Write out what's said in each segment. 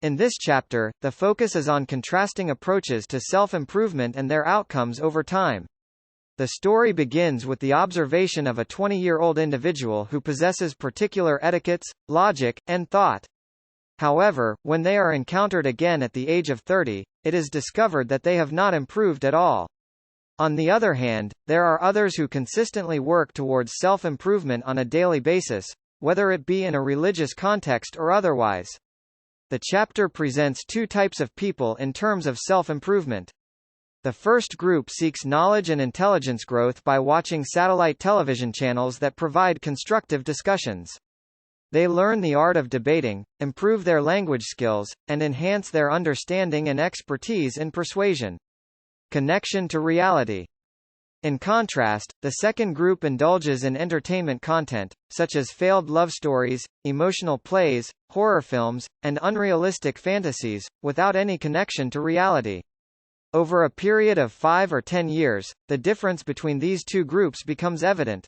In this chapter, the focus is on contrasting approaches to self-improvement and their outcomes over time. The story begins with the observation of a 20-year-old individual who possesses particular etiquettes, logic, and thought. However, when they are encountered again at the age of 30, it is discovered that they have not improved at all. On the other hand, there are others who consistently work towards self-improvement on a daily basis, whether it be in a religious context or otherwise. The chapter presents two types of people in terms of self-improvement. The first group seeks knowledge and intelligence growth by watching satellite television channels that provide constructive discussions. They learn the art of debating, improve their language skills, and enhance their understanding and expertise in persuasion. Connection to reality. In contrast, the second group indulges in entertainment content, such as failed love stories, emotional plays, horror films, and unrealistic fantasies, without any connection to reality. Over a period of 5 or 10 years, the difference between these two groups becomes evident.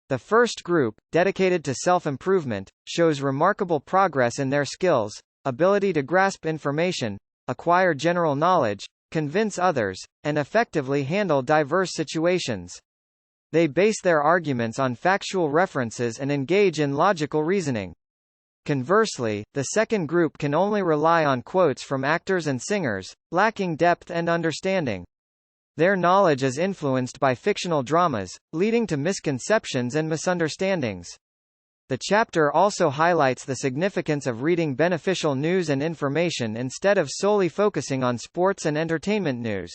The first group, dedicated to self-improvement, shows remarkable progress in their skills, ability to grasp information, acquire general knowledge, convince others, and effectively handle diverse situations. They base their arguments on factual references and engage in logical reasoning. Conversely, the second group can only rely on quotes from actors and singers, lacking depth and understanding. Their knowledge is influenced by fictional dramas, leading to misconceptions and misunderstandings. The chapter also highlights the significance of reading beneficial news and information instead of solely focusing on sports and entertainment news.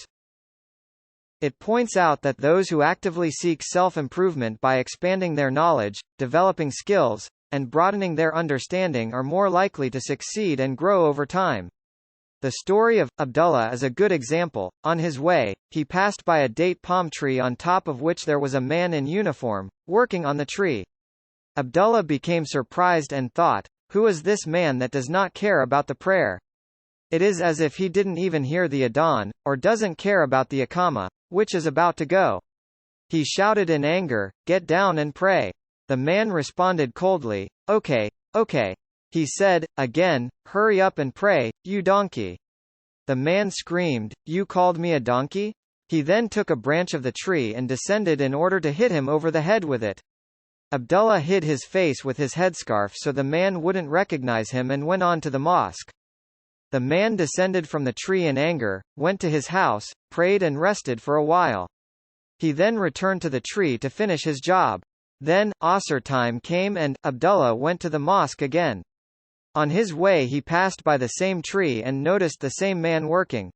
It points out that those who actively seek self-improvement by expanding their knowledge, developing skills, and broadening their understanding are more likely to succeed and grow over time. The story of Abdullah is a good example. On his way, he passed by a date palm tree on top of which there was a man in uniform, working on the tree. Abdullah became surprised and thought, "Who is this man that does not care about the prayer? It is as if he didn't even hear the adhan, or doesn't care about the iqama, which is about to go." He shouted in anger, "Get down and pray." The man responded coldly, "Okay, okay." He said, again, "Hurry up and pray, you donkey." The man screamed, "You called me a donkey?" He then took a branch of the tree and descended in order to hit him over the head with it. Abdullah hid his face with his headscarf so the man wouldn't recognize him and went on to the mosque. The man descended from the tree in anger, went to his house, prayed and rested for a while. He then returned to the tree to finish his job. Then, Asr time came and Abdullah went to the mosque again. On his way he passed by the same tree and noticed the same man working.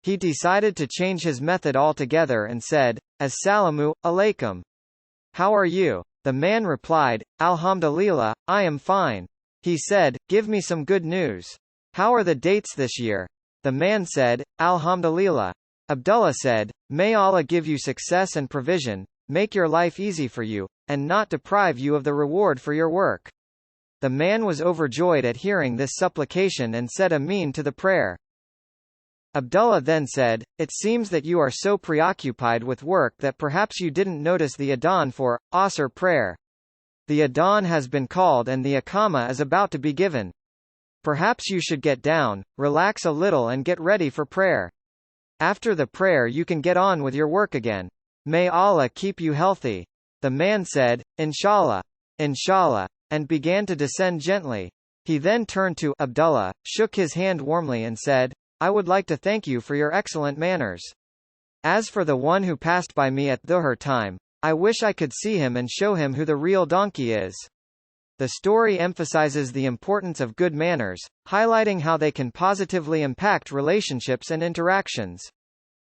He decided to change his method altogether and said, "Assalamu alaikum. How are you?" The man replied, "Alhamdulillah, I am fine." He said, "Give me some good news. How are the dates this year?" The man said, "Alhamdulillah." Abdullah said, "May Allah give you success and provision, make your life easy for you, and not deprive you of the reward for your work." The man was overjoyed at hearing this supplication and said Ameen to the prayer. Abdullah then said, "It seems that you are so preoccupied with work that perhaps you didn't notice the adhan for Asr prayer. The adhan has been called and the iqama is about to be given. Perhaps you should get down, relax a little and get ready for prayer. After the prayer you can get on with your work again. May Allah keep you healthy." The man said, "Inshallah, inshallah," and began to descend gently. He then turned to Abdullah, shook his hand warmly and said, "I would like to thank you for your excellent manners. As for the one who passed by me at dhuhr time, I wish I could see him and show him who the real donkey is." The story emphasizes the importance of good manners, highlighting how they can positively impact relationships and interactions.